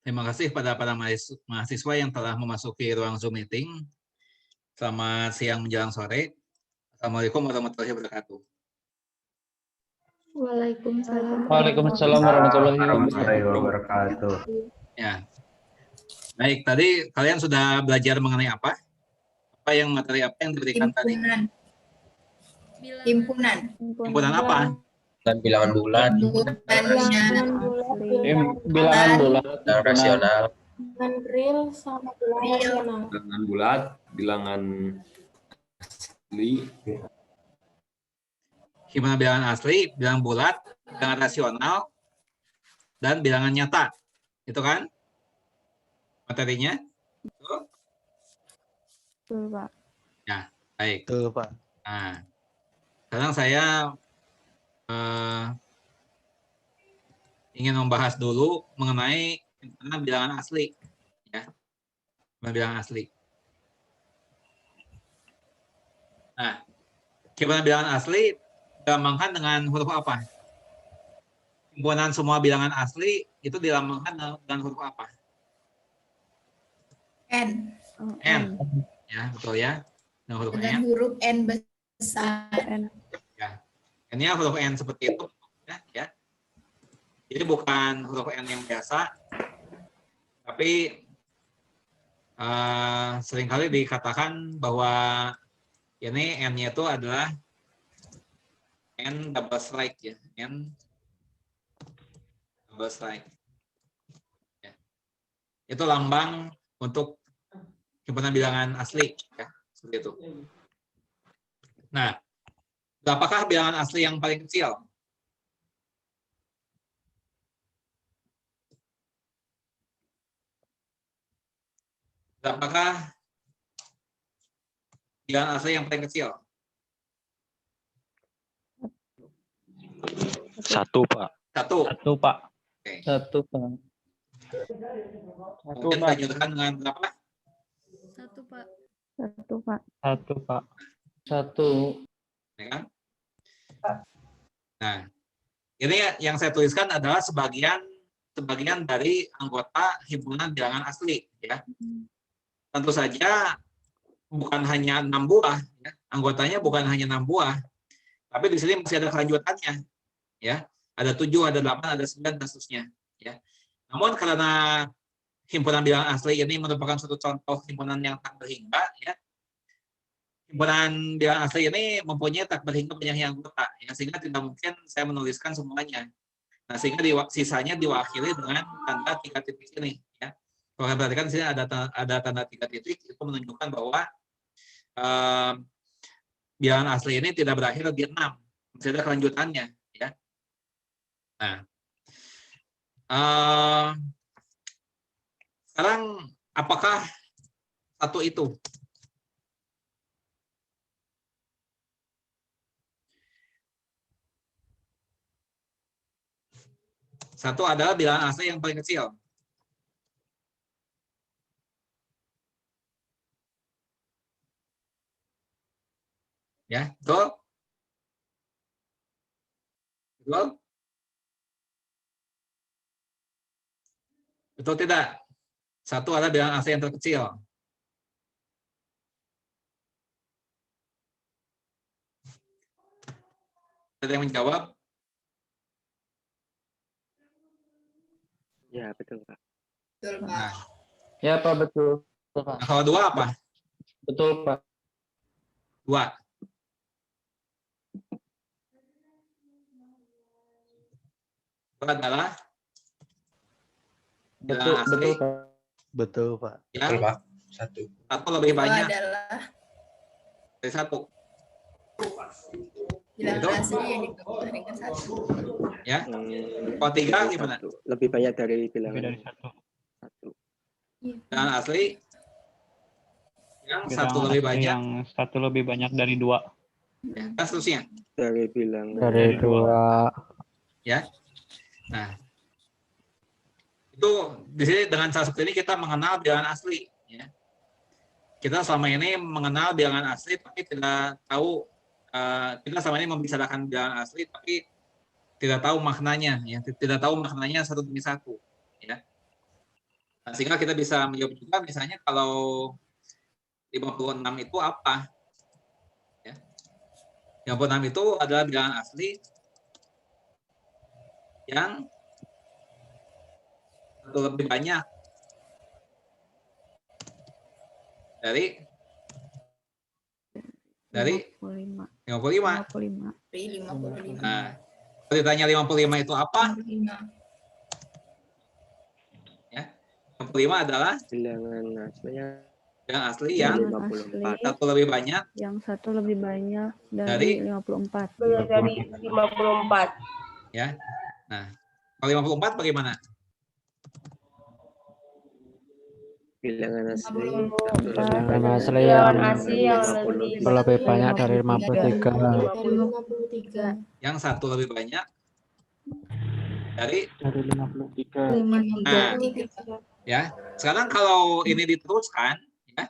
Terima kasih pada para mahasiswa yang telah memasuki ruang Zoom meeting. Selamat siang menjelang sore. Assalamualaikum warahmatullahi wabarakatuh. Waalaikumsalam warahmatullahi wabarakatuh. Ya. Baik, tadi kalian sudah belajar mengenai apa? Materi apa yang diberikan tadi? Himpunan. Himpunan apa? Dan bilangan bulat, Bilangan bulat, dan rasional. Bilangan real sama bilangan rasional. Bilangan bulat, bilangan asli. Himpunan bilangan asli, bilangan bulat, bilangan rasional, dan bilangan nyata. Itu kan materinya? Betul, Pak. Ya, baik. Betul, Pak. Nah, sekarang saya ingin membahas dulu mengenai bilangan asli. Ya, bilangan asli. Nah, bilangan asli dilambangkan dengan huruf apa? Himpunan semua bilangan asli itu dilambangkan dengan huruf apa? N. N. Ya, betul ya. Dengan huruf Dengan N. huruf N besar. N-nya huruf N seperti itu, ya. Jadi bukan huruf N yang biasa, tapi seringkali dikatakan bahwa ini N-nya itu adalah N double strike ya, N double strike. Ya. Itu lambang untuk himpunan bilangan asli, ya, seperti itu. Nah, apakah bilangan asli yang paling kecil? Apakah bilangan asli yang paling kecil? Satu, Pak. Satu. Satu, Pak. Oke. Satu, Pak. Mungkin dilanjutkan dengan berapa? Satu, Pak. Satu, Pak. Satu, Pak. Satu. Ya kan? Nah, ini yang saya tuliskan adalah sebagian dari anggota himpunan bilangan asli, ya. Tentu saja bukan hanya 6 buah, ya. Anggotanya bukan hanya 6 buah, tapi di sini masih ada kelanjutannya, ya. Ada 7, ada 8, ada 9 dan seterusnya, ya. Namun karena himpunan bilangan asli ini merupakan suatu contoh himpunan yang tak berhingga, ya. Himpunan bilangan asli ini mempunyai tak berhingga banyak anggota, ya, sehingga tidak mungkin saya menuliskan semuanya. Nah, sehingga sisanya diwakili dengan tanda 3 titik ini, ya. Kalau kalian perhatikan di sini ada tanda 3 titik, itu menunjukkan bahwa bilangan asli ini tidak berakhir di 6, masih ada kelanjutannya, ya. Nah, sekarang apakah satu itu? Satu adalah bilangan asli yang paling kecil. Ya, betul? Betul? Betul tidak? Satu adalah bilangan asli yang terkecil. Ada yang menjawab? Ya, betul, Pak. Betul, Pak. Nah, Ya, Pak, betul. Betul, Pak. nah, kalau 2 apa? Betul, Pak. 2. Itu adalah Betul, bilangan asli, betul, Pak. Betul, Pak. ya. Betul, Pak. Satu. Satu lebih banyak Adalah dari 1. bilangan asli yang digabungkan dengan 1. Ya. Kalau 3 gimana? Lebih banyak dari bilangan. Lebih dari satu. Satu. Bilangan asli yang Bilangan 1 lebih asli banyak, Yang satu lebih banyak dari 2. ya, dan seterusnya. Dari bilangan. Dari dua. Ya. Nah, itu di sini dengan cara seperti ini kita mengenal bilangan asli, ya. Kita selama ini mengenal bilangan asli tapi tidak tahu, kita selama ini membicarakan bilangan asli tapi tidak tahu maknanya, ya. Tidak tahu maknanya satu demi satu, ya. Nah, sehingga kita bisa menjawab juga misalnya kalau 56 itu apa, ya. 56 itu adalah bilangan asli yang satu lebih banyak dari 55. 55. 55. Dari 55. Nah, kalau ditanya 55 itu apa? 55. Ya, 55 adalah Bilangan aslinya yang asli yang Bilangan asli satu lebih banyak yang satu lebih banyak Dari? dari 54. Dari 54. ya. Nah, kalau 54 bagaimana? bilangan asli. Bilangan asli Bilangan yang asli yang lebih banyak dari 53. Dari 53. Yang satu lebih banyak dari Dari 53. 53. ya. Sekarang kalau ini diteruskan, ya,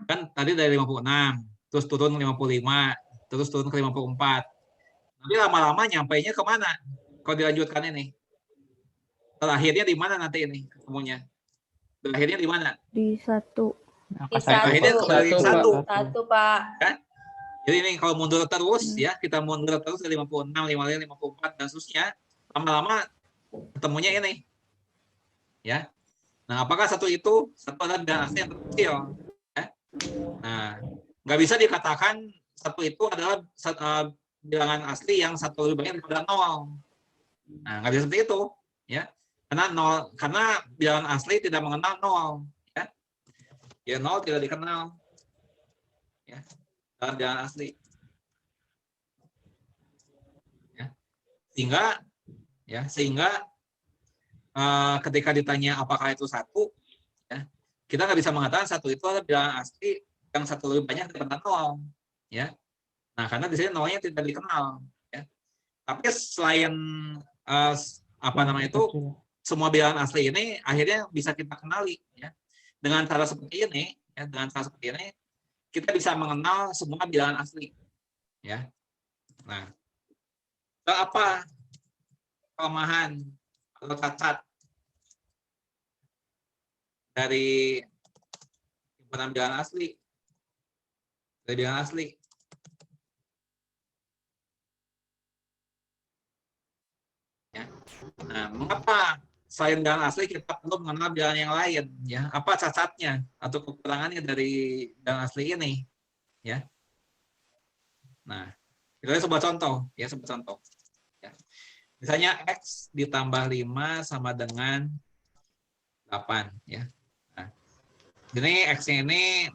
kan tadi dari 56, terus turun 55, terus turun ke 54. Nanti lama-lama nyampainya kemana? Kalau dilanjutkan ini, terakhirnya di mana nanti ini ketemunya? Terakhirnya di mana? Di 1. Di Akhirnya satu. kembali Satu, satu. Satu, Pak. Jadi ini kalau mundur terus ya, kita mundur terus ke 56, 55, 54 dan seterusnya, lama-lama ketemunya ini. Ya. Nah, apakah satu itu satu adalah bilangan asli yang terkecil? Ya. Nah, nggak bisa dikatakan satu itu adalah bilangan asli yang satu lebih banyak daripada 0. Nah, nggak bisa seperti itu, ya. Karena bilangan asli tidak mengenal 0, ya. Ya 0 tidak dikenal. Ya. Dalam bilangan asli. Ya. Sehingga ketika ditanya apakah itu satu, ya, kita nggak bisa mengatakan satu itu adalah bilangan asli yang satu lebih banyak daripada 0, ya. Nah, karena di sini 0-nya tidak dikenal, ya. Tapi selain semua bilangan asli ini akhirnya bisa kita kenali, ya. Dengan cara seperti ini, ya, kita bisa mengenal semua bilangan asli, ya. Nah, apa kelemahan atau cacat dari himpunan bilangan asli? Dari bilangan asli. Ya. Nah, mengapa selain bilangan asli kita perlu mengenal bilangan yang lain? Ya, apa cacatnya atau kekurangannya dari bilangan asli ini? Ya. Nah, kita sebuah contoh, ya, sebuah contoh. Ya. Misalnya X ditambah 5 sama dengan 8, ya. Nah, ini X-nya ini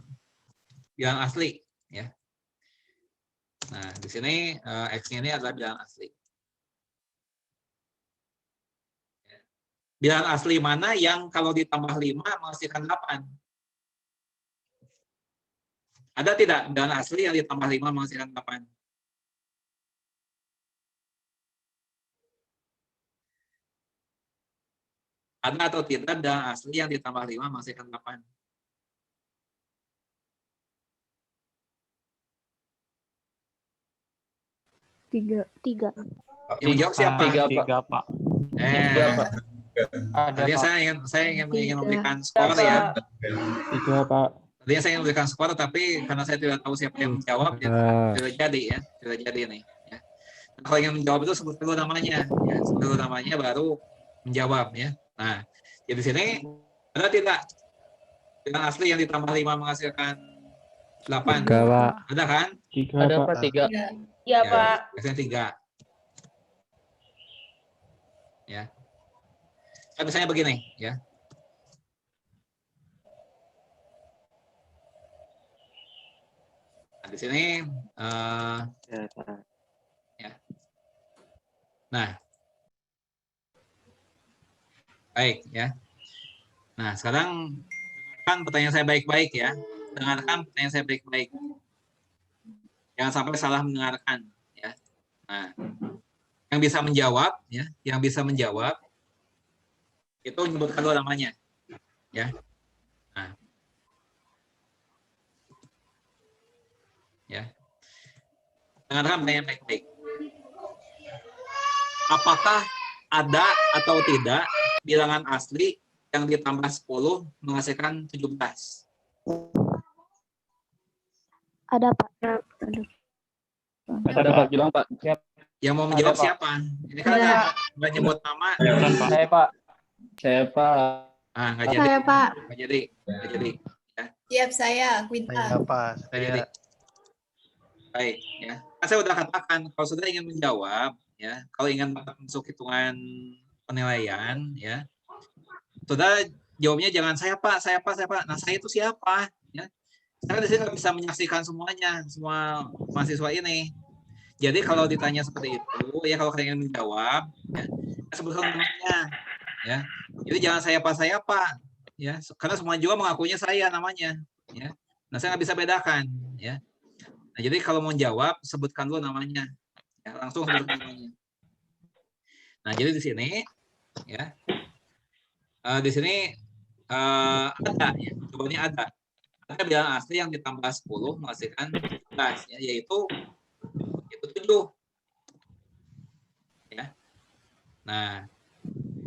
bilangan asli, ya. Nah, di sini X-nya ini adalah bilangan asli. Bilangan asli mana yang kalau ditambah 5 menghasilkan 8? Ada tidak bilangan asli yang ditambah 5 menghasilkan 8? Ada atau tidak bilangan asli yang ditambah 5 menghasilkan 8? Tiga. Yang menjawab siapa? Tiga, Pak. Ada, Tadinya Pak. saya ingin memberikan skor, ya. Tiga, Pak. Tadinya saya ingin memberikan skor, tapi karena saya tidak tahu siapa yang menjawab, ya, tidak jadi, ya, tidak jadi nih. Ya. Nah, kalau ingin menjawab itu sebut dulu namanya, ya, sebut dulu namanya baru menjawab, ya. Nah, jadi di sini ada tidak bilangan asli yang ditambah 5 menghasilkan 8? Tiga, Pak. Ada kan? Tiga, Ada Pak. Pak 3. Iya. Iya, Ya, Pak. biasanya 3. Ya. Kan misalnya begini, ya. Nah, di sini ya. Nah, baik, ya. Nah, sekarang dengarkan pertanyaan saya baik-baik, ya. Dengarkan pertanyaan saya baik-baik. Jangan sampai salah mendengarkan, ya. Nah, yang bisa menjawab, ya, yang bisa menjawab itu menyebutkan dulu namanya, ya. Nah, ya. Dengarkan pertanyaan baik-baik. Apakah ada atau tidak bilangan asli yang ditambah 10 menghasilkan 17? Ada, Pak. Ada, Pak. Bilang, Pak. Siap. Yang mau menjawab Ada, Pak. siapa? Ini kan nggak nyebut nama. Bukan, Pak. Saya, Pak. Saya, Pak. Ah, nggak jadi. Saya, Pak. Nggak jadi. Nggak jadi. Siap saya, Quinta. Nggak jadi. Baik, ya. Kan saya sudah katakan kalau sudah ingin menjawab, ya, kalau ingin masuk hitungan penilaian, ya, sudah jawabnya jangan saya Pak, saya Pak, saya Pak. Nah, saya itu siapa? Ya. Saya di sini nggak bisa menyaksikan semuanya, semua mahasiswa ini. Jadi kalau ditanya seperti itu, ya kalau kalian ingin menjawab, ya, sebutkan namanya, ya. Jadi jangan saya Pak, ya, karena semua juga mengakuinya saya namanya, ya. Nah, saya nggak bisa bedakan, ya. Nah, jadi kalau mau jawab, sebutkan dulu namanya, ya, langsung sebutkan namanya. Nah, jadi di sini, ya, di sini ada, ya, jawabannya ada. Ada bilangan asli yang ditambah 10 menghasilkan 17, ya, yaitu 7. Ya. Nah,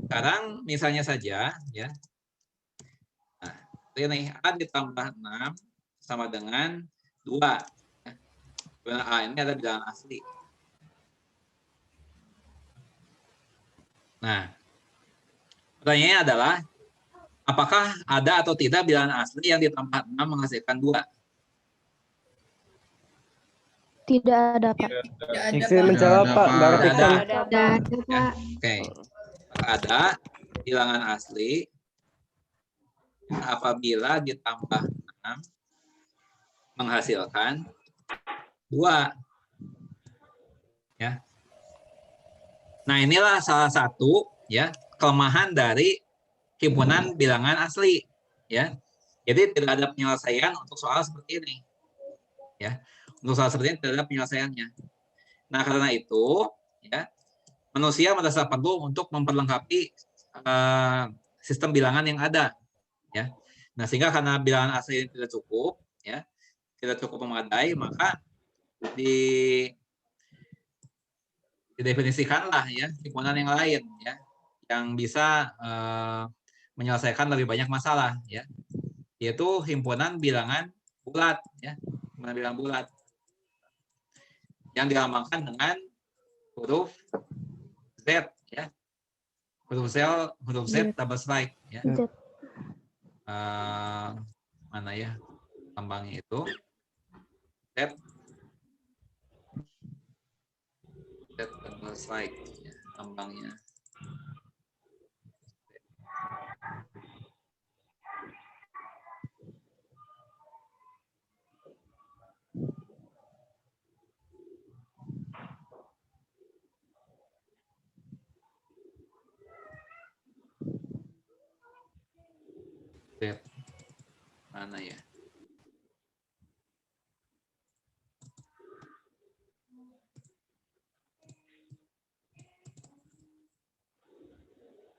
sekarang misalnya saja, ya. Nah, ini A ditambah 6 sama dengan 2. Ya. Himpunan A ini adalah bilangan asli. Nah, pertanyaannya adalah, apakah ada atau tidak bilangan asli yang ditambah 6 menghasilkan 2? Tidak ada, Pak. Tidak ada, Iksan Pak. menjawab, Pak. Mbak Tidak Iksan. Ada, Pak. Ya, oke. Ada bilangan asli apabila ditambah 6 menghasilkan 2. Ya. Nah, inilah salah satu ya kelemahan dari himpunan bilangan asli, ya. Jadi tidak ada penyelesaian untuk soal seperti ini. Ya. Untuk soal seperti ini tidak ada penyelesaiannya. Nah, karena itu ya manusia merasa perlu untuk memperlengkapi sistem bilangan yang ada, ya. Nah, sehingga karena bilangan asli ini tidak cukup, ya, tidak cukup memadai, maka didefinisikanlah ya himpunan yang lain, ya, yang bisa menyelesaikan lebih banyak masalah, ya, yaitu himpunan bilangan bulat, ya, himpunan bilangan bulat, yang dilambangkan dengan huruf Z, ya, huruf Z double slide, ya. Z. Mana ya lambangnya itu? Z double slide, ya, lambangnya. Z mana ya?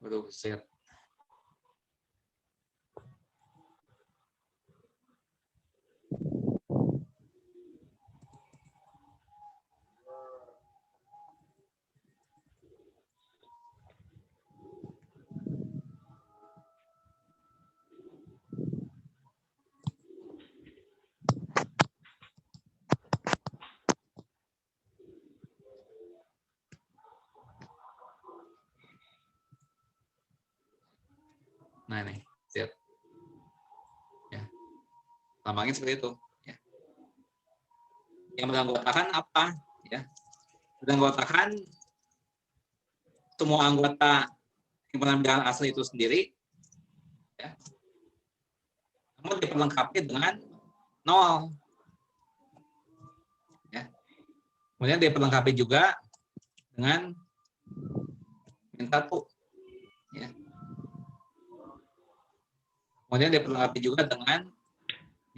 Huruf Z. Nah, ini Z. Ya. Lambangnya seperti itu, ya. Yang beranggotakan apa, ya? Beranggotakan semua anggota himpunan bilangan asli itu sendiri, ya. Namun diperlengkapi dengan 0. Ya. Kemudian diperlengkapi juga dengan -1. Ya. Kemudian diperlengkapi juga dengan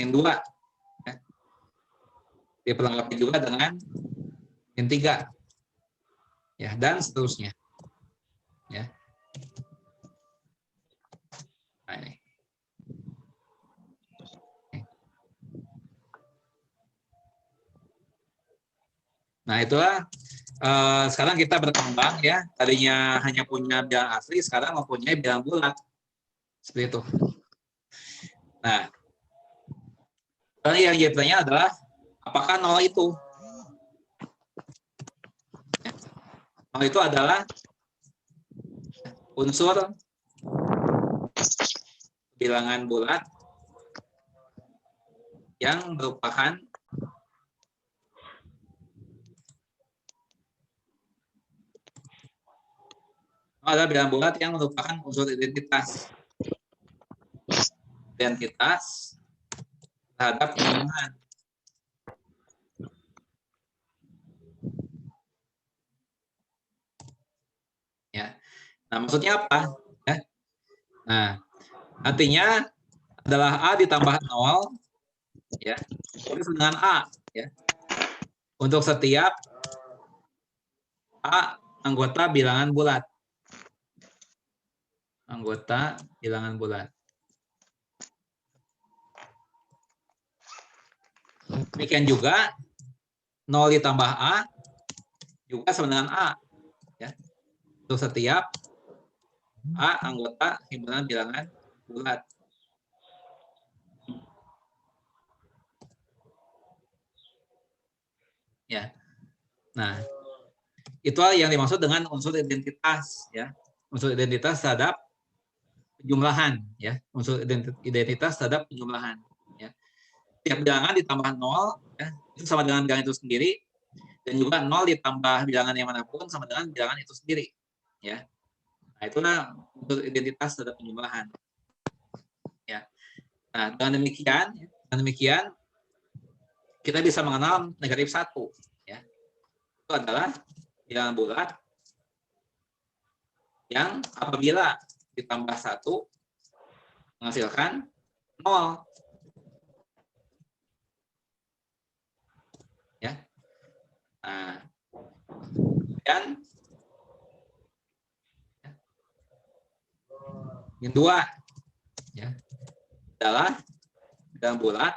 -2. Ya. Diperlengkapi juga dengan -3. Ya, dan seterusnya. Ya. Nah, ini. Nah, itulah sekarang kita berkembang, ya. Tadinya hanya punya bilangan asli, sekarang mempunyai bilangan bulat. Seperti itu. Nah, yang jadi pertanyaan adalah apakah 0 itu? 0 itu adalah unsur bilangan bulat yang merupakan bilangan bulat yang merupakan unsur identitas terhadap himpunan. Ya. Nah, maksudnya apa? Ya. Nah, artinya adalah A ditambah 0, ya, dengan A, ya, untuk setiap A anggota bilangan bulat. Anggota bilangan bulat. Demikian juga 0 ditambah A juga sama dengan A, ya, untuk setiap A anggota himpunan bilangan bulat. Ya. Nah, itu yang dimaksud dengan unsur identitas, ya. Unsur identitas terhadap penjumlahan, ya. Unsur identitas terhadap penjumlahan, ya. Tiap bilangan ditambah 0, ya, itu sama dengan bilangan itu sendiri, dan juga 0 ditambah bilangan yang manapun sama dengan bilangan itu sendiri, ya. Nah, itulah unsur identitas terhadap penjumlahan, ya. Nah, dengan demikian kita bisa mengenal negatif 1, ya. Itu adalah bilangan bulat yang apabila ditambah 1 menghasilkan 0. Ya. Nah, dan yang 2, ya, adalah bilangan bulat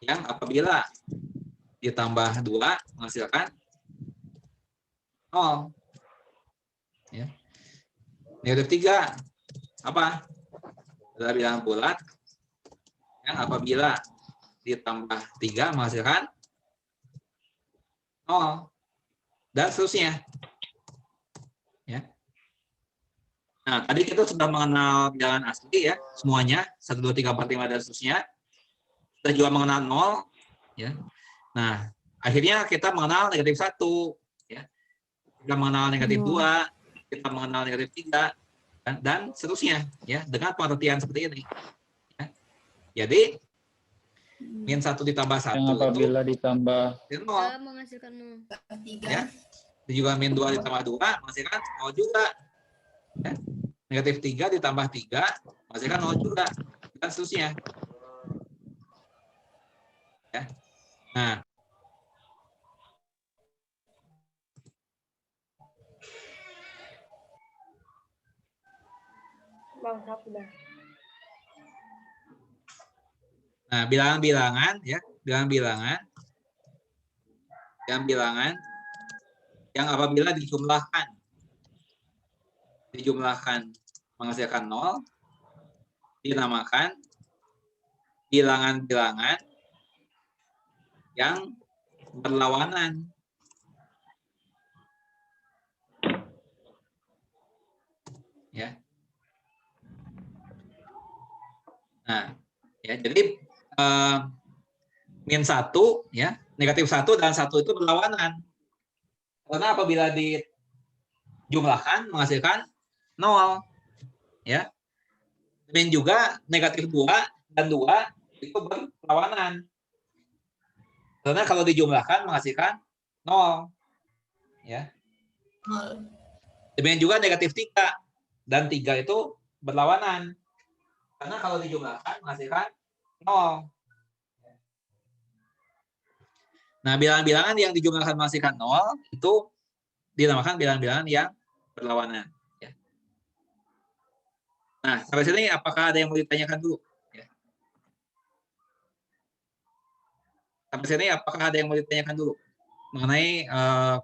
yang apabila ditambah 2 menghasilkan 0. Ya. Negatif 3 apa? Adalah bilangan bulat yang apabila ditambah 3 menghasilkan 0. Dan seterusnya. Ya. Nah, tadi kita sudah mengenal bilangan asli, ya, semuanya 1, 2, 3, 4, 5 dan seterusnya. Kita juga mengenal 0, ya. Nah, akhirnya kita mengenal negatif 1, ya. Kita mengenal negatif 2, kita mengenal negatif 3 dan seterusnya, ya, dengan pengertian seperti ini. Ya. Jadi min 1 ditambah 1 Yang apabila ditambah 0. Menghasilkan 0. Ya. Dan juga min 2 ditambah 2 menghasilkan 0 juga. Ya. Negatif 3 ditambah 3 menghasilkan 0 juga. Dan seterusnya. Ya. Nah, nah, bilangan-bilangan, ya, bilangan-bilangan yang apabila dijumlahkan menghasilkan 0 dinamakan bilangan-bilangan yang berlawanan. Ya. Nah, ya, jadi min 1, ya, negatif 1 dan 1 itu berlawanan. Karena apabila dijumlahkan menghasilkan 0. Ya. Min juga negatif 2 dan 2 itu berlawanan. Karena kalau dijumlahkan menghasilkan 0. Ya. 0. Demikian juga negatif 3 dan 3 itu berlawanan. Karena kalau dijumlahkan menghasilkan 0. Nah, bilangan-bilangan yang dijumlahkan menghasilkan 0 itu dinamakan bilangan-bilangan yang berlawanan. Ya. Nah, sampai sini apakah ada yang mau ditanyakan dulu? Ya. Sampai sini apakah ada yang mau ditanyakan dulu mengenai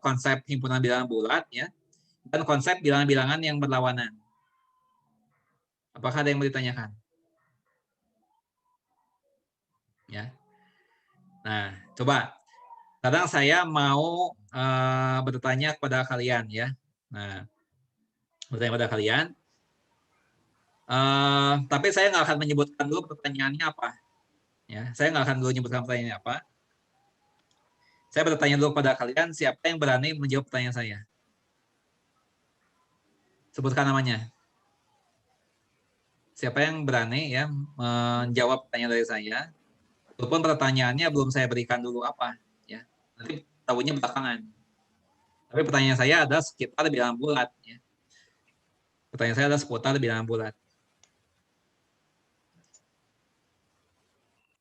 konsep himpunan bilangan bulat, ya, dan konsep bilangan-bilangan yang berlawanan? Apakah ada yang mau ditanyakan? Ya. Nah, coba. Sekarang saya mau bertanya kepada kalian, ya. Nah, bertanya kepada kalian. Tapi saya nggak akan menyebutkan dulu pertanyaannya apa. Ya, saya nggak akan dulu menyebutkan pertanyaannya apa. Saya bertanya dulu kepada kalian, siapa yang berani menjawab pertanyaan saya? Sebutkan namanya. Siapa yang berani, ya, menjawab pertanyaan dari saya? Walaupun pertanyaannya belum saya berikan dulu apa, ya. Nanti tahunya belakangan. Tapi pertanyaan saya ada sekitar bilangan bulat, ya. Pertanyaan saya ada seputar bilangan bulat.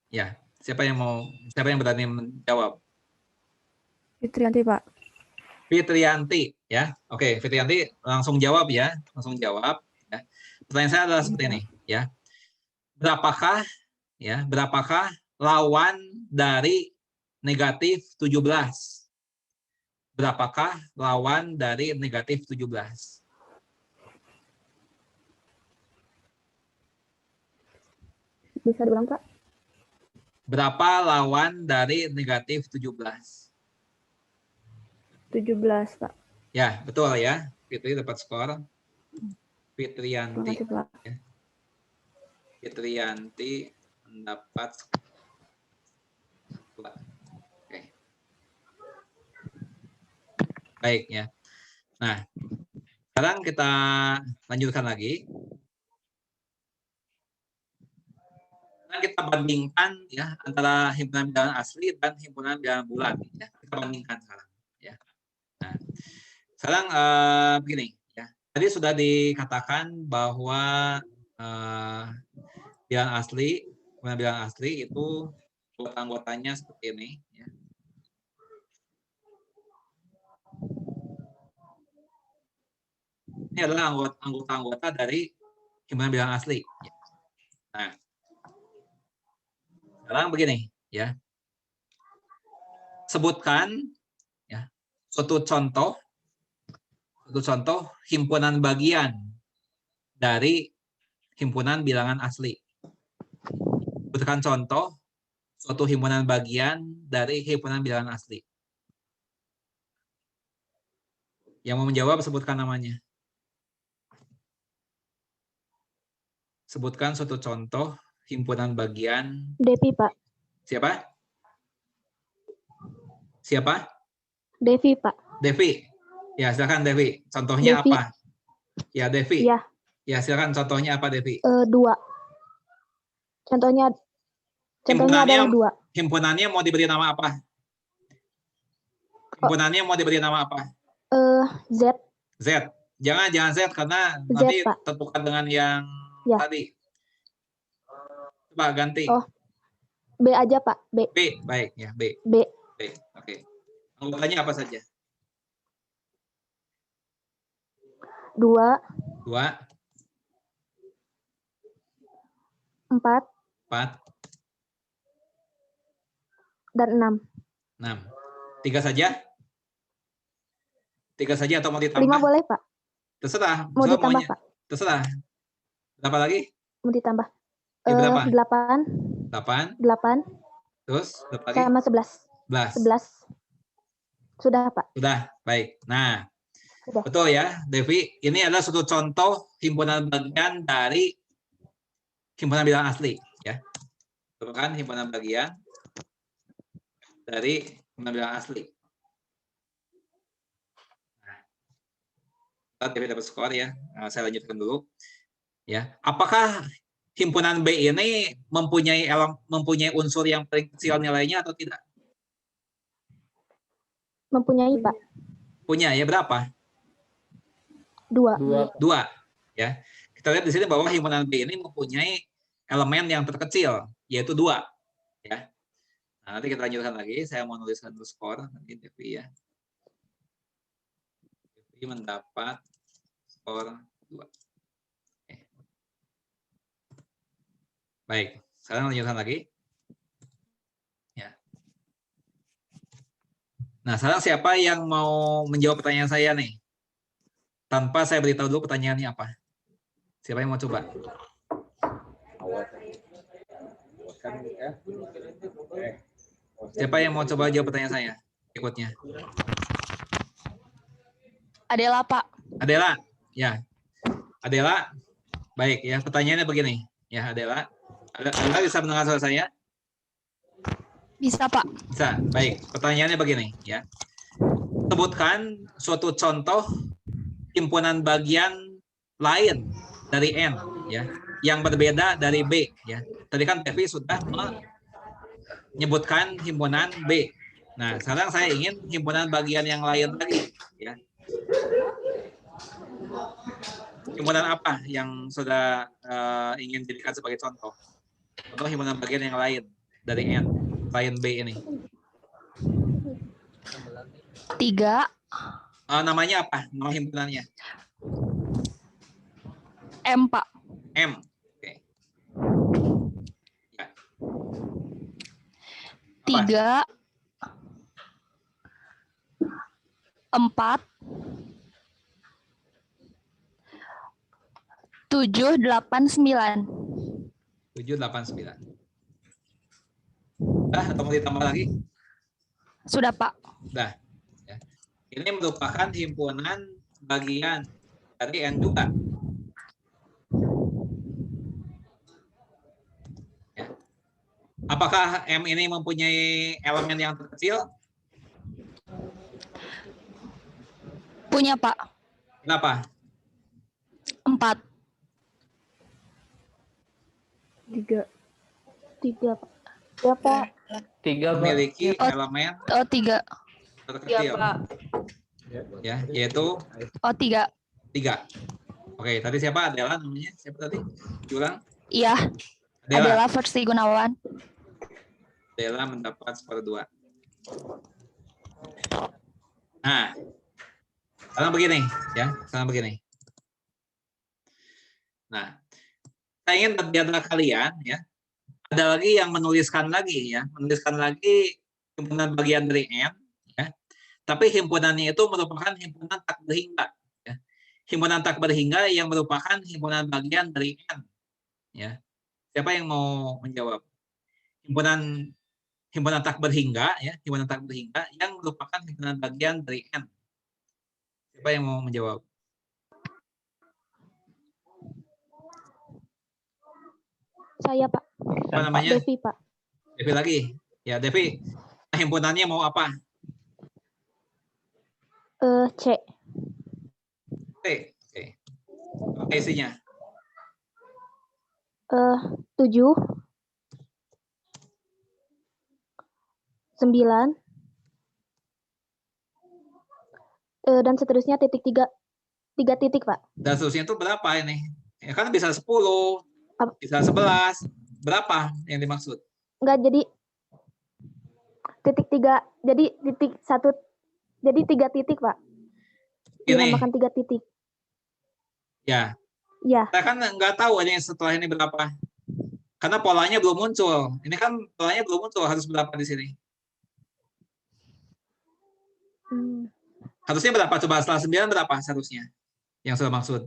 Ya, siapa yang berani menjawab? Fitrianti, Pak. Fitrianti, ya. Oke, Fitrianti langsung jawab, ya. Langsung jawab, ya. Pertanyaan saya adalah seperti ini, ya. Berapakah lawan dari negatif 17? Berapakah lawan dari negatif 17? Bisa diulang, Pak? Berapa lawan dari negatif 17? 17, Pak. Ya, betul ya. Fitri dapat skor. Terima Fitrianti. kasih, Pak. Fitrianti mendapat skor. Oke. Baik ya. Nah, sekarang kita lanjutkan lagi. Nah, kita bandingkan ya antara himpunan bilangan asli dan himpunan bilangan bulat. Ya. Kita bandingkan sekarang. Ya. Nah, sekarang begini. Ya. Tadi sudah dikatakan bahwa bilangan asli, himpunan bilangan asli itu anggotanya seperti ini. Ya. Ini adalah anggota-anggota dari himpunan bilangan asli. Nah, sekarang begini, ya. Sebutkan ya suatu contoh himpunan bagian dari himpunan bilangan asli. Sebutkan contoh suatu himpunan bagian dari himpunan bilangan asli. Yang mau menjawab sebutkan namanya. Sebutkan suatu contoh himpunan bagian. Devi, Pak. Siapa? Siapa? Devi, Pak. Devi. Ya, silakan Devi. Contohnya Devi. apa? Ya, Devi. Iya. Ya, silakan contohnya apa, Devi? 2. Contohnya adalah 2. Himpunannya mau diberi nama apa? Himpunannya mau diberi nama apa? Z. Z. Jangan Z karena Z, nanti Pak. tertukar dengan yang Ya. tadi. Coba ganti. Oh. B aja, Pak. B. B, baik ya, B. B. B. Oke. Anggotanya apa saja? 2, 2, 4, 4, dan 6. 6. 3 saja? 3 saja atau mau 5 ditambah? boleh, Pak. Terserah. Mau Terserah ditambah, maunya. Pak. Terserah. Berapa lagi? Mau ditambah. Ya, berapa? 8. 8. 8. Terus berapa lagi? Sama 11. 11. 11. Sudah, Pak. Sudah, baik. Nah, Sudah. betul ya, Devi. Ini adalah suatu contoh himpunan bagian dari himpunan bilangan asli. Ya, itu kan himpunan bagian dari himpunan bilangan asli. Nah, Devi dapat skor ya. Nah, saya lanjutkan dulu. Ya, apakah himpunan B ini mempunyai unsur yang paling kecil nilainya atau tidak? Mempunyai, Pak. Punya ya, berapa? 2. 2 ya. Kita lihat di sini bahwa himpunan B ini mempunyai elemen yang terkecil yaitu 2 ya. Nah, nanti kita lanjutkan lagi, saya mau nuliskan dulu skor nanti Devi ya. Devi mendapat skor 2. Oke. Baik, sekarang lanjutkan lagi. Ya. Nah, sekarang siapa yang mau menjawab pertanyaan saya nih? Tanpa saya beritahu dulu pertanyaannya apa. Siapa yang mau coba? Siapa yang mau coba jawab pertanyaan saya? Berikutnya. Adela, Pak. Adela, ya. Adela, baik ya. Pertanyaannya begini, ya Adela. Adela bisa mendengar suara saya? Bisa, Pak. Bisa, baik. Pertanyaannya begini, ya. Sebutkan suatu contoh himpunan bagian lain dari N, ya, yang berbeda dari B, ya. Tadi kan Devi sudah menyebutkan himpunan B. Nah, sekarang saya ingin himpunan bagian yang lain lagi, ya. Himpunan apa yang sudah ingin dijadikan sebagai contoh? Contoh himpunan bagian yang lain dari N, lain B ini. 3. Namanya apa? Nama himpunannya? M, Pak. M. Oke. Ya. 3, 4, 7, 8, 9. 7, 8, 9. Atau mau ditambah lagi? Sudah, Pak. Udah. Ya. ini merupakan himpunan bagian dari N juga. Ya. Apakah M ini mempunyai elemen yang terkecil? Punya, Pak. Berapa? 4. 3. 3, Pak. Ya, Pak. 3, Pak. Memiliki Oh. elemen Oh, 3. Iya, terkecil. Pak. Ya, yaitu Oh, 3. 3. Oke, tadi siapa? Adela namanya? Siapa tadi? Diulang. Iya. Adela. Adalah Versi Gunawan. Adela mendapat 1/2. Nah, sekarang begini, ya. Sekarang begini. Nah, saya ingin di antara kalian, ya, ada lagi yang menuliskan lagi, ya, menuliskan lagi himpunan bagian dari N, ya. Tapi himpunannya itu merupakan himpunan tak berhingga, ya. Himpunan tak berhingga yang merupakan himpunan bagian dari N, ya. Siapa yang mau menjawab? Himpunan tak berhingga, ya, himpunan tak berhingga yang merupakan himpunan bagian dari N. Siapa yang mau menjawab? Saya, Pak. Apa namanya? Devi, Pak. Devi lagi. Ya, Devi. Himpunannya mau apa? C. Oke. Oke, isinya. 7. 9. Dan seterusnya titik 3. 3 titik, Pak. Dan seterusnya itu berapa ini? Ya kan bisa 10, bisa 11. Berapa yang dimaksud? Enggak, jadi titik 3. Jadi titik 1. Jadi 3 titik, Pak. Ini. Dinamakan 3 titik. Ya. Ya. Kita kan nggak tahu ini setelah ini berapa. Karena polanya belum muncul. Ini kan polanya belum muncul, harus berapa di sini? Harusnya berapa? Coba setelah 9 berapa seharusnya? Yang sudah maksud.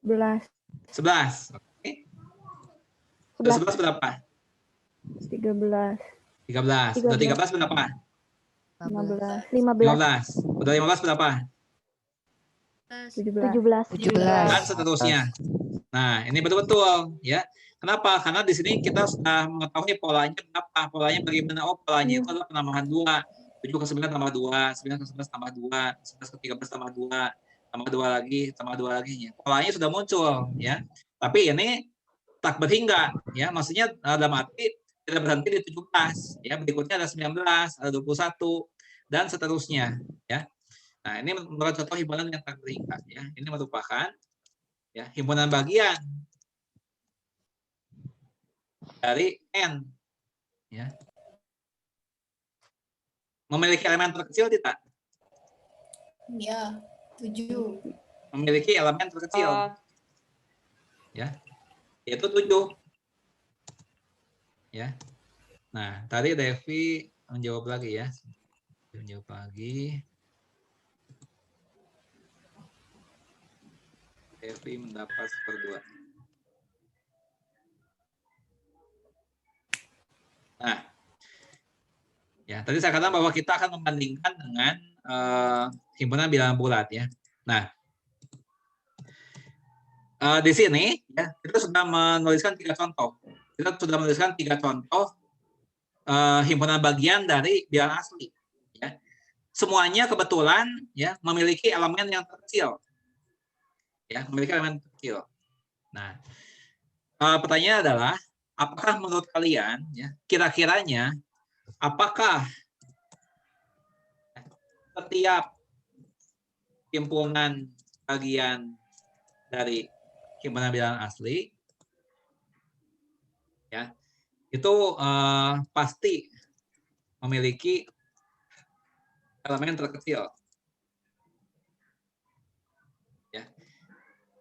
11. 11. Oke. 11 berapa? 13. 13. Udah 13 berapa? 15. 15. Udah 15 berapa? 17. 17. Dan seterusnya. Nah, ini betul-betul, ya. Kenapa? Karena di sini kita sudah mengetahui polanya berapa. Polanya bagaimana? Oh, polanya itu adalah penambahan 2. 7 ke 9 tambah 2, 9 ke 11 tambah 2, 11 ke 13 tambah 2, tambah 2 lagi, tambah 2 lagi. Ya. Polanya sudah muncul, ya. Tapi ini tak berhingga, ya. Maksudnya dalam arti tidak berhenti di 17, ya. Berikutnya ada 19, ada 21 dan seterusnya, ya. Nah, ini merupakan contoh himpunan yang tak berhingga, ya. Ini merupakan ya himpunan bagian dari N, ya. Memiliki elemen terkecil tidak? Ya, 7. Memiliki elemen terkecil, ya, yaitu 7. Ya. Nah, tadi Devi menjawab lagi, ya. Menjawab lagi. Devi mendapat 1/2. Nah, ya tadi saya katakan bahwa kita akan membandingkan dengan himpunan bilangan bulat, ya. Nah, di sini ya kita sudah menuliskan 3 contoh. Kita sudah menuliskan 3 contoh himpunan bagian dari bilangan asli. Ya. Semuanya kebetulan ya memiliki elemen yang terkecil. Ya, memiliki elemen terkecil. Nah, pertanyaannya adalah, apakah menurut kalian, ya, kira-kiranya, apakah setiap himpunan bagian dari himpunan bilangan asli, ya, itu pasti memiliki elemen terkecil.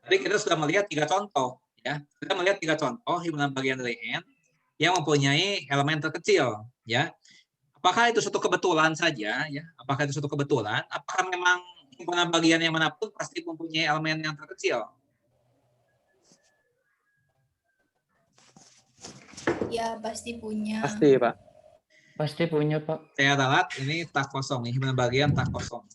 Tadi kita sudah melihat 3 contoh, ya. Kita melihat 3 contoh himpunan bagian dari N yang mempunyai elemen terkecil, ya. Apakah itu suatu kebetulan saja, ya? Apakah itu suatu kebetulan? Apakah memang himpunan bagian yang manapun pasti mempunyai elemen yang terkecil? Ya, pasti punya. Pasti, Pak. Pasti punya, Pak. Saya ralat ini tak kosong nih, himpunan bagian tak kosong.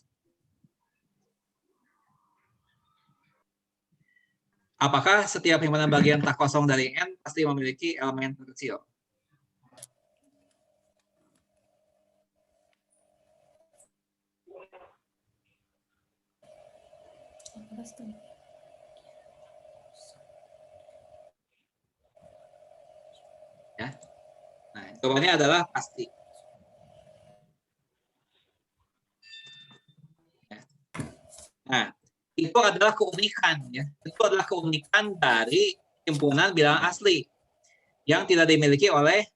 Apakah setiap himpunan bagian tak kosong dari N pasti memiliki elemen terkecil? Ya. Nah, jawabannya adalah pasti. Ya. Nah, itu adalah keunikan ya. Itu adalah keunikan dari himpunan bilangan asli yang tidak dimiliki oleh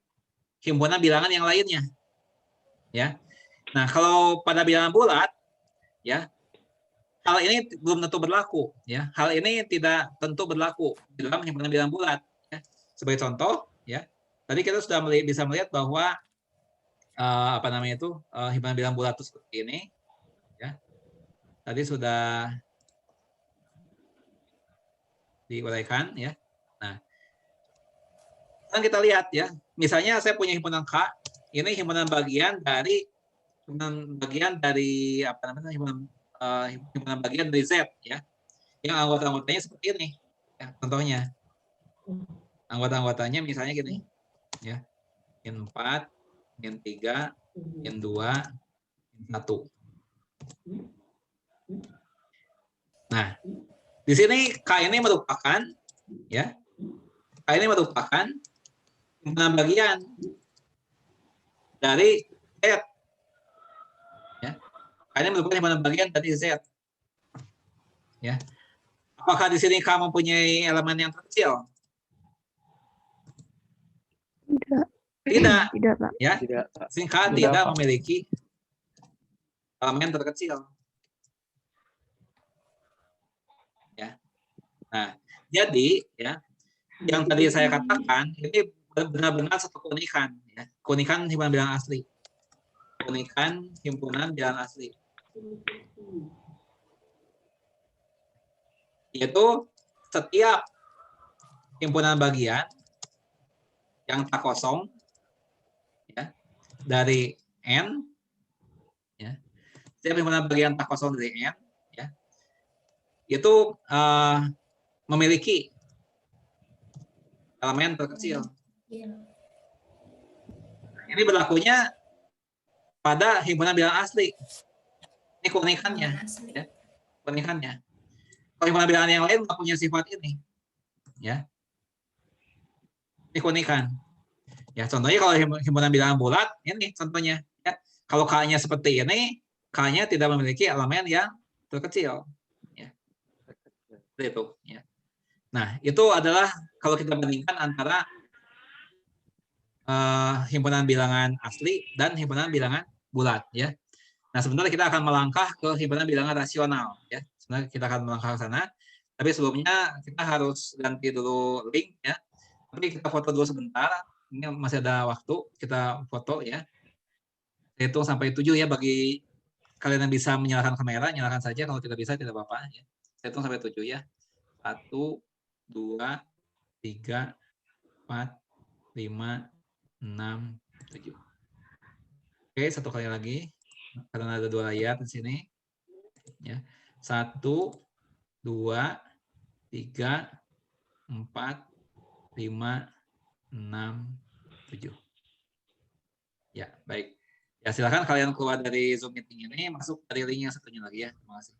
himpunan bilangan yang lainnya. Ya. Nah, kalau pada bilangan bulat ya, hal ini belum tentu berlaku ya. Hal ini tidak tentu berlaku di dalam himpunan bilangan bulat ya. Sebagai contoh ya, tadi kita sudah bisa melihat bahwa himpunan bilangan bulat itu seperti ini ya. Tadi sudah diuraikan ya. Nah, sekarang kita lihat ya. Misalnya saya punya himpunan K, ini himpunan bagian dari himpunan bagian dari Z ya. Yang anggota-anggotanya seperti ini. Ya, contohnya. Anggota-anggotanya misalnya gini. Ya. Min 4, min 3, min 2, min 1. Nah, di sini K ini merupakan ya. K ini merupakan himpunan bagian dari Z. Ya. K ini merupakan himpunan bagian dari Z. Ya. Apakah di sini K mempunyai elemen yang terkecil? Tidak. Tidak, Pak. Ya. Tidak, Pak. Sini K Tidak, tidak Pak. memiliki elemen terkecil. Ya. Nah, jadi ya, yang tadi saya katakan ini benar-benar satu keunikan ya. Keunikan himpunan bilangan asli. Keunikan himpunan bilangan asli. Yaitu setiap himpunan bagian yang tak kosong ya, dari N ya. Setiap himpunan bagian tak kosong dari N ya, itu memiliki elemen terkecil. Iya. Ini berlakunya pada himpunan bilangan asli. Ini keunikannya. Asli. Ya. Keunikannya. Kalau himpunan bilangan yang lain nggak punya sifat ini. Ya. Ini keunikan. Ya, contohnya kalau himpunan bilangan bulat, ini contohnya. Ya. Kalau K-nya seperti ini, K-nya tidak memiliki elemen yang terkecil. Ya. Seperti itu. Ya. Nah, itu adalah kalau kita bandingkan antara himpunan bilangan asli dan himpunan bilangan bulat ya. Nah, sebentar kita akan melangkah ke himpunan bilangan rasional ya. Sebenarnya kita akan melangkah ke sana. Tapi sebelumnya kita harus ganti dulu link ya. Tapi kita foto dulu sebentar. Ini masih ada waktu, kita foto ya. Saya hitung sampai 7 ya, bagi kalian yang bisa menyalakan kamera, nyalakan saja, kalau tidak bisa tidak apa-apa ya. Saya hitung sampai 7 ya. 1 2 3 4 5 6 7. Oke, satu kali lagi. Karena ada 2 layar di sini. Ya. 1 2 3 4 5 6 7. Ya, baik. Ya, silakan kalian keluar dari Zoom meeting ini, masuk dari link yang satunya lagi ya. Terima kasih.